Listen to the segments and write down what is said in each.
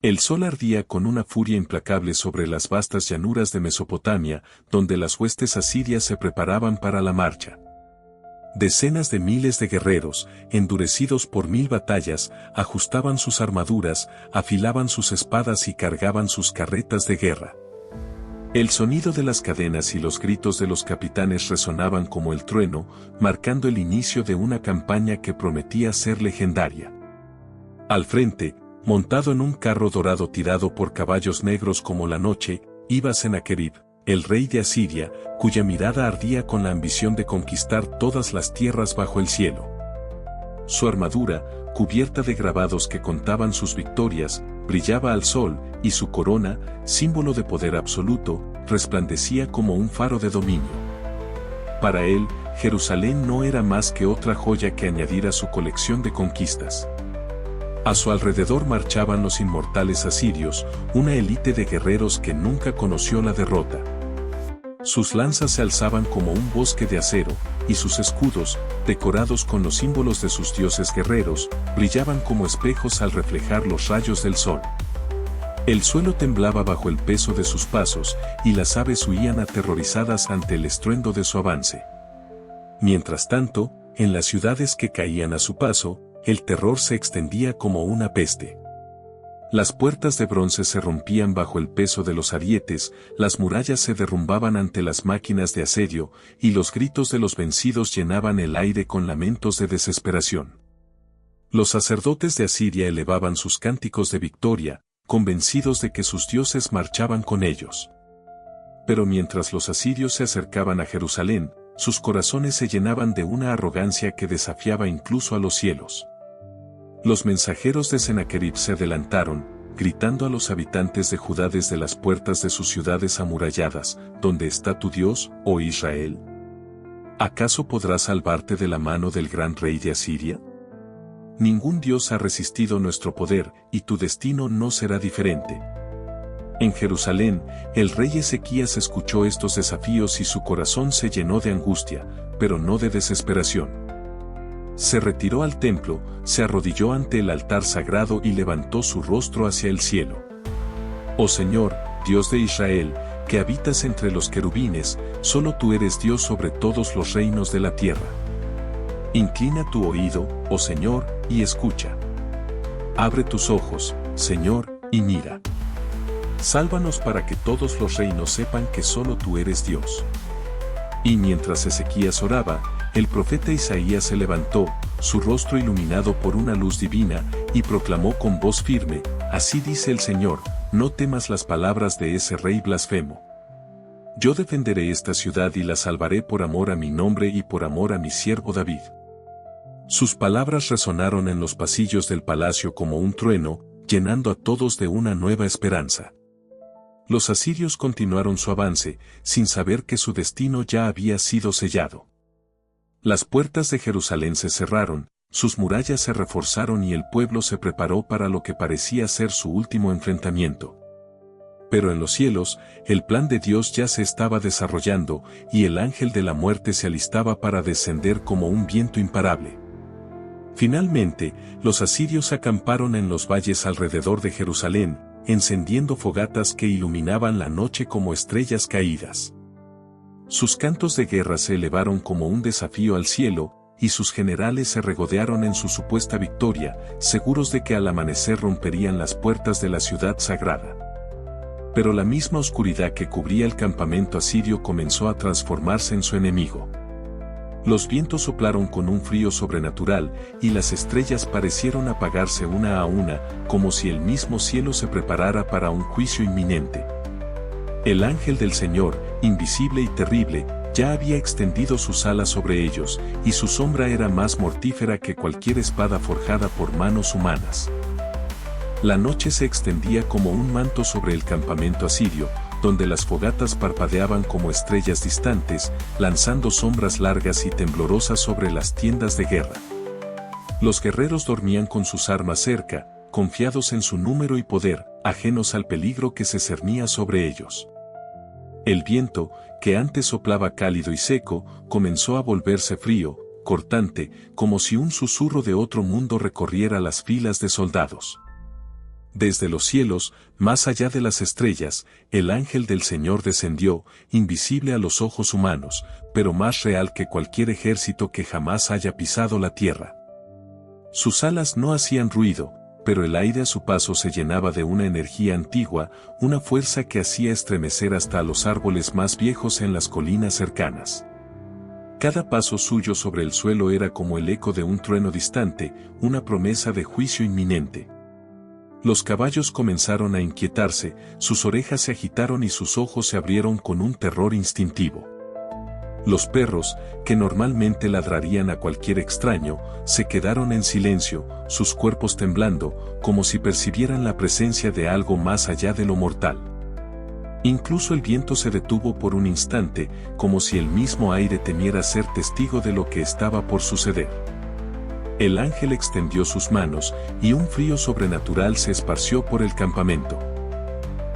El sol ardía con una furia implacable sobre las vastas llanuras de Mesopotamia, donde las huestes asirias se preparaban para la marcha. Decenas de miles de guerreros, endurecidos por 1000 batallas, ajustaban sus armaduras, afilaban sus espadas y cargaban sus carretas de guerra. El sonido de las cadenas y los gritos de los capitanes resonaban como el trueno, marcando el inicio de una campaña que prometía ser legendaria. Al frente, montado en un carro dorado tirado por caballos negros como la noche, iba Sennacherib, el rey de Asiria, cuya mirada ardía con la ambición de conquistar todas las tierras bajo el cielo. Su armadura, cubierta de grabados que contaban sus victorias, brillaba al sol, y su corona, símbolo de poder absoluto, resplandecía como un faro de dominio. Para él, Jerusalén no era más que otra joya que añadir a su colección de conquistas. A su alrededor marchaban los inmortales asirios, una élite de guerreros que nunca conoció la derrota. Sus lanzas se alzaban como un bosque de acero, y sus escudos, decorados con los símbolos de sus dioses guerreros, brillaban como espejos al reflejar los rayos del sol. El suelo temblaba bajo el peso de sus pasos, y las aves huían aterrorizadas ante el estruendo de su avance. Mientras tanto, en las ciudades que caían a su paso, el terror se extendía como una peste. Las puertas de bronce se rompían bajo el peso de los arietes, las murallas se derrumbaban ante las máquinas de asedio, y los gritos de los vencidos llenaban el aire con lamentos de desesperación. Los sacerdotes de Asiria elevaban sus cánticos de victoria, convencidos de que sus dioses marchaban con ellos. Pero mientras los asirios se acercaban a Jerusalén, sus corazones se llenaban de una arrogancia que desafiaba incluso a los cielos. Los mensajeros de Sennacherib se adelantaron, gritando a los habitantes de Judá desde las puertas de sus ciudades amuralladas: ¿Dónde está tu Dios, oh Israel? ¿Acaso podrás salvarte de la mano del gran rey de Asiria? Ningún Dios ha resistido nuestro poder, y tu destino no será diferente. En Jerusalén, el rey Ezequías escuchó estos desafíos y su corazón se llenó de angustia, pero no de desesperación. Se retiró al templo, se arrodilló ante el altar sagrado y levantó su rostro hacia el cielo. Oh Señor, Dios de Israel, que habitas entre los querubines, solo tú eres Dios sobre todos los reinos de la tierra. Inclina tu oído, oh Señor, y escucha. Abre tus ojos, Señor, y mira. Sálvanos para que todos los reinos sepan que solo tú eres Dios. Y mientras Ezequías oraba, el profeta Isaías se levantó, su rostro iluminado por una luz divina, y proclamó con voz firme: Así dice el Señor, no temas las palabras de ese rey blasfemo. Yo defenderé esta ciudad y la salvaré por amor a mi nombre y por amor a mi siervo David. Sus palabras resonaron en los pasillos del palacio como un trueno, llenando a todos de una nueva esperanza. Los asirios continuaron su avance, sin saber que su destino ya había sido sellado. Las puertas de Jerusalén se cerraron, sus murallas se reforzaron y el pueblo se preparó para lo que parecía ser su último enfrentamiento. Pero en los cielos, el plan de Dios ya se estaba desarrollando, y el ángel de la muerte se alistaba para descender como un viento imparable. Finalmente, los asirios acamparon en los valles alrededor de Jerusalén, encendiendo fogatas que iluminaban la noche como estrellas caídas. Sus cantos de guerra se elevaron como un desafío al cielo, y sus generales se regodearon en su supuesta victoria, seguros de que al amanecer romperían las puertas de la ciudad sagrada. Pero la misma oscuridad que cubría el campamento asirio comenzó a transformarse en su enemigo. Los vientos soplaron con un frío sobrenatural, y las estrellas parecieron apagarse una a una, como si el mismo cielo se preparara para un juicio inminente. El ángel del Señor, invisible y terrible, ya había extendido sus alas sobre ellos, y su sombra era más mortífera que cualquier espada forjada por manos humanas. La noche se extendía como un manto sobre el campamento asirio, donde las fogatas parpadeaban como estrellas distantes, lanzando sombras largas y temblorosas sobre las tiendas de guerra. Los guerreros dormían con sus armas cerca, confiados en su número y poder, ajenos al peligro que se cernía sobre ellos. El viento, que antes soplaba cálido y seco, comenzó a volverse frío, cortante, como si un susurro de otro mundo recorriera las filas de soldados. Desde los cielos, más allá de las estrellas, el ángel del Señor descendió, invisible a los ojos humanos, pero más real que cualquier ejército que jamás haya pisado la tierra. Sus alas no hacían ruido, pero el aire a su paso se llenaba de una energía antigua, una fuerza que hacía estremecer hasta a los árboles más viejos en las colinas cercanas. Cada paso suyo sobre el suelo era como el eco de un trueno distante, una promesa de juicio inminente. Los caballos comenzaron a inquietarse, sus orejas se agitaron y sus ojos se abrieron con un terror instintivo. Los perros, que normalmente ladrarían a cualquier extraño, se quedaron en silencio, sus cuerpos temblando, como si percibieran la presencia de algo más allá de lo mortal. Incluso el viento se detuvo por un instante, como si el mismo aire temiera ser testigo de lo que estaba por suceder. El ángel extendió sus manos, y un frío sobrenatural se esparció por el campamento.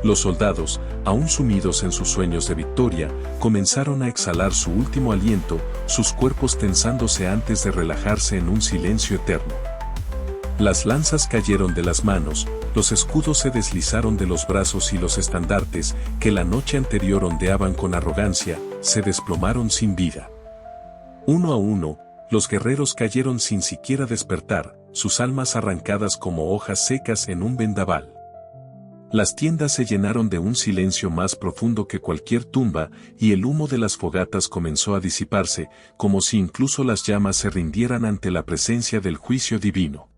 Los soldados, aún sumidos en sus sueños de victoria, comenzaron a exhalar su último aliento, sus cuerpos tensándose antes de relajarse en un silencio eterno. Las lanzas cayeron de las manos, los escudos se deslizaron de los brazos y los estandartes, que la noche anterior ondeaban con arrogancia, se desplomaron sin vida. Uno a uno, los guerreros cayeron sin siquiera despertar, sus almas arrancadas como hojas secas en un vendaval. Las tiendas se llenaron de un silencio más profundo que cualquier tumba, y el humo de las fogatas comenzó a disiparse, como si incluso las llamas se rindieran ante la presencia del juicio divino.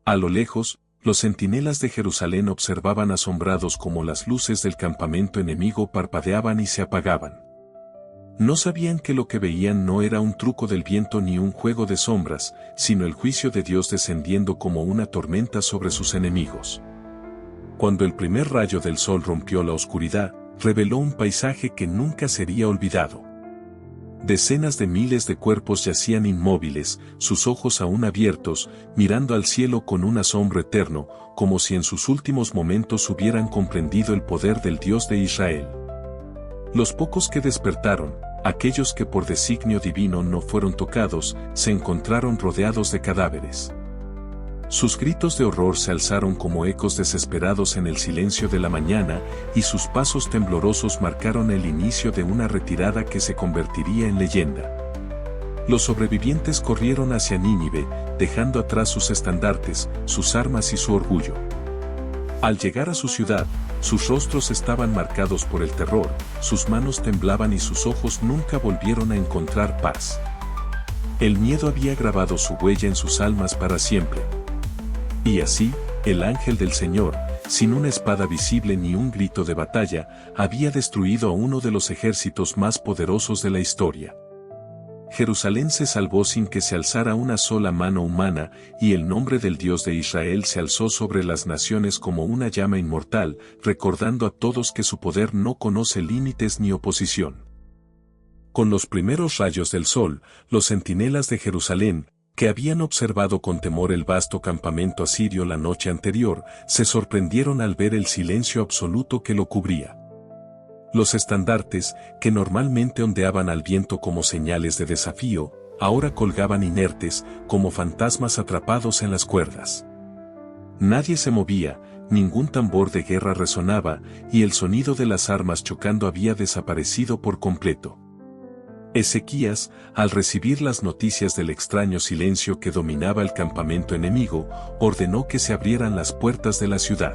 A lo lejos, los centinelas de Jerusalén observaban asombrados cómo las luces del campamento enemigo parpadeaban y se apagaban. No sabían que lo que veían no era un truco del viento ni un juego de sombras, sino el juicio de Dios descendiendo como una tormenta sobre sus enemigos. Cuando el primer rayo del sol rompió la oscuridad, reveló un paisaje que nunca sería olvidado. Decenas de miles de cuerpos yacían inmóviles, sus ojos aún abiertos, mirando al cielo con un asombro eterno, como si en sus últimos momentos hubieran comprendido el poder del Dios de Israel. Los pocos que despertaron, aquellos que por designio divino no fueron tocados, se encontraron rodeados de cadáveres. Sus gritos de horror se alzaron como ecos desesperados en el silencio de la mañana, y sus pasos temblorosos marcaron el inicio de una retirada que se convertiría en leyenda. Los sobrevivientes corrieron hacia Nínive, dejando atrás sus estandartes, sus armas y su orgullo. Al llegar a su ciudad, sus rostros estaban marcados por el terror, sus manos temblaban y sus ojos nunca volvieron a encontrar paz. El miedo había grabado su huella en sus almas para siempre. Y así, el ángel del Señor, sin una espada visible ni un grito de batalla, había destruido a uno de los ejércitos más poderosos de la historia. Jerusalén se salvó sin que se alzara una sola mano humana, y el nombre del Dios de Israel se alzó sobre las naciones como una llama inmortal, recordando a todos que su poder no conoce límites ni oposición. Con los primeros rayos del sol, los centinelas de Jerusalén, que habían observado con temor el vasto campamento asirio la noche anterior, se sorprendieron al ver el silencio absoluto que lo cubría. Los estandartes, que normalmente ondeaban al viento como señales de desafío, ahora colgaban inertes, como fantasmas atrapados en las cuerdas. Nadie se movía, ningún tambor de guerra resonaba, y el sonido de las armas chocando había desaparecido por completo. Ezequías, al recibir las noticias del extraño silencio que dominaba el campamento enemigo, ordenó que se abrieran las puertas de la ciudad.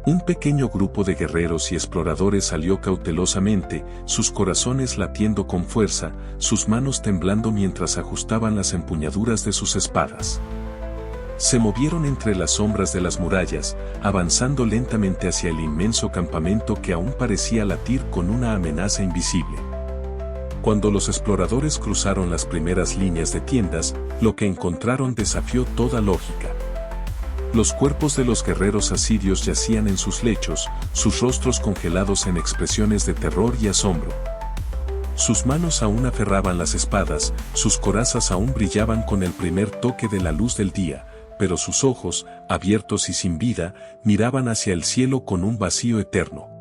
Un pequeño grupo de guerreros y exploradores salió cautelosamente, sus corazones latiendo con fuerza, sus manos temblando mientras ajustaban las empuñaduras de sus espadas. Se movieron entre las sombras de las murallas, avanzando lentamente hacia el inmenso campamento que aún parecía latir con una amenaza invisible. Cuando los exploradores cruzaron las primeras líneas de tiendas, lo que encontraron desafió toda lógica. Los cuerpos de los guerreros asirios yacían en sus lechos, sus rostros congelados en expresiones de terror y asombro. Sus manos aún aferraban las espadas, sus corazas aún brillaban con el primer toque de la luz del día, pero sus ojos, abiertos y sin vida, miraban hacia el cielo con un vacío eterno.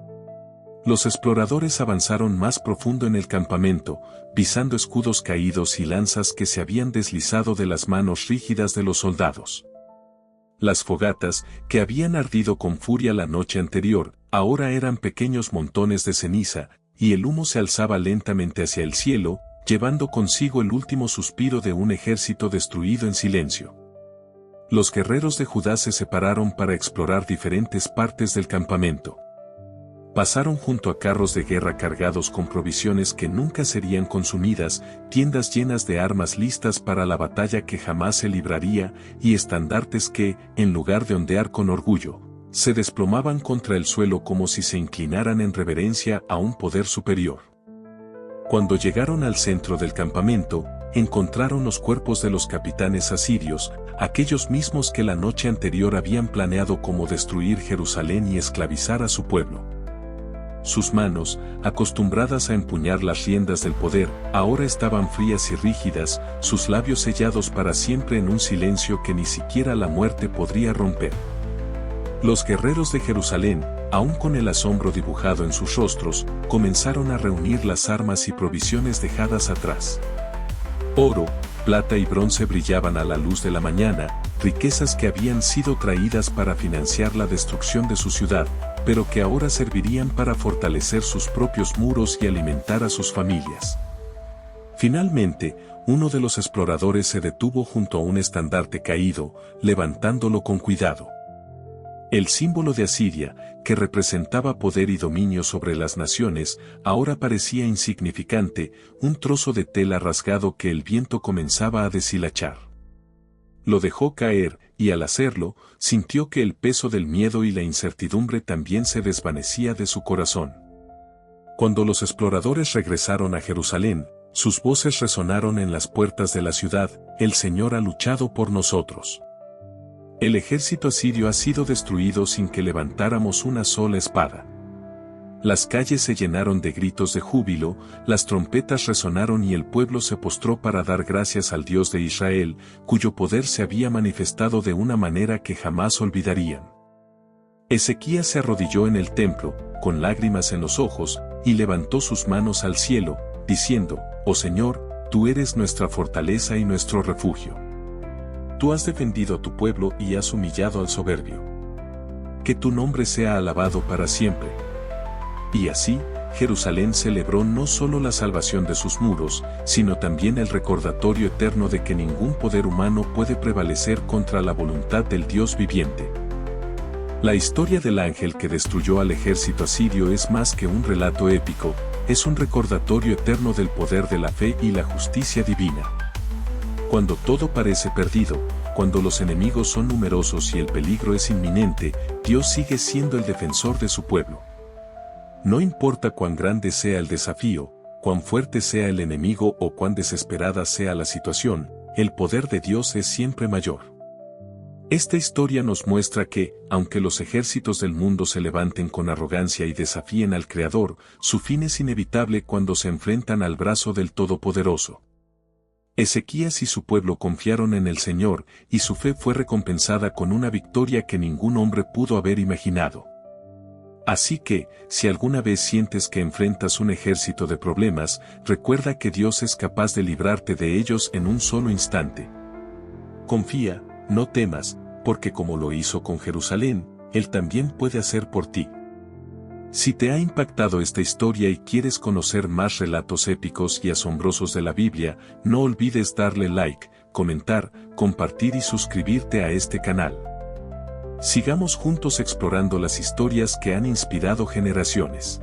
Los exploradores avanzaron más profundo en el campamento, pisando escudos caídos y lanzas que se habían deslizado de las manos rígidas de los soldados. Las fogatas, que habían ardido con furia la noche anterior, ahora eran pequeños montones de ceniza, y el humo se alzaba lentamente hacia el cielo, llevando consigo el último suspiro de un ejército destruido en silencio. Los guerreros de Judá se separaron para explorar diferentes partes del campamento. Pasaron junto a carros de guerra cargados con provisiones que nunca serían consumidas, tiendas llenas de armas listas para la batalla que jamás se libraría, y estandartes que, en lugar de ondear con orgullo, se desplomaban contra el suelo como si se inclinaran en reverencia a un poder superior. Cuando llegaron al centro del campamento, encontraron los cuerpos de los capitanes asirios, aquellos mismos que la noche anterior habían planeado cómo destruir Jerusalén y esclavizar a su pueblo. Sus manos, acostumbradas a empuñar las riendas del poder, ahora estaban frías y rígidas, sus labios sellados para siempre en un silencio que ni siquiera la muerte podría romper. Los guerreros de Jerusalén, aún con el asombro dibujado en sus rostros, comenzaron a reunir las armas y provisiones dejadas atrás. Oro, plata y bronce brillaban a la luz de la mañana, riquezas que habían sido traídas para financiar la destrucción de su ciudad, pero que ahora servirían para fortalecer sus propios muros y alimentar a sus familias. Finalmente, uno de los exploradores se detuvo junto a un estandarte caído, levantándolo con cuidado. El símbolo de Asiria, que representaba poder y dominio sobre las naciones, ahora parecía insignificante, un trozo de tela rasgado que el viento comenzaba a deshilachar. Lo dejó caer, y al hacerlo, sintió que el peso del miedo y la incertidumbre también se desvanecía de su corazón. Cuando los exploradores regresaron a Jerusalén, sus voces resonaron en las puertas de la ciudad: «El Señor ha luchado por nosotros. El ejército asirio ha sido destruido sin que levantáramos una sola espada». Las calles se llenaron de gritos de júbilo, las trompetas resonaron y el pueblo se postró para dar gracias al Dios de Israel, cuyo poder se había manifestado de una manera que jamás olvidarían. Ezequías se arrodilló en el templo, con lágrimas en los ojos, y levantó sus manos al cielo, diciendo: «Oh Señor, tú eres nuestra fortaleza y nuestro refugio. Tú has defendido a tu pueblo y has humillado al soberbio. Que tu nombre sea alabado para siempre». Y así, Jerusalén celebró no solo la salvación de sus muros, sino también el recordatorio eterno de que ningún poder humano puede prevalecer contra la voluntad del Dios viviente. La historia del ángel que destruyó al ejército asirio es más que un relato épico, es un recordatorio eterno del poder de la fe y la justicia divina. Cuando todo parece perdido, cuando los enemigos son numerosos y el peligro es inminente, Dios sigue siendo el defensor de su pueblo. No importa cuán grande sea el desafío, cuán fuerte sea el enemigo o cuán desesperada sea la situación, el poder de Dios es siempre mayor. Esta historia nos muestra que, aunque los ejércitos del mundo se levanten con arrogancia y desafíen al Creador, su fin es inevitable cuando se enfrentan al brazo del Todopoderoso. Ezequías y su pueblo confiaron en el Señor, y su fe fue recompensada con una victoria que ningún hombre pudo haber imaginado. Así que, si alguna vez sientes que enfrentas un ejército de problemas, recuerda que Dios es capaz de librarte de ellos en un solo instante. Confía, no temas, porque como lo hizo con Jerusalén, Él también puede hacer por ti. Si te ha impactado esta historia y quieres conocer más relatos épicos y asombrosos de la Biblia, no olvides darle like, comentar, compartir y suscribirte a este canal. Sigamos juntos explorando las historias que han inspirado generaciones.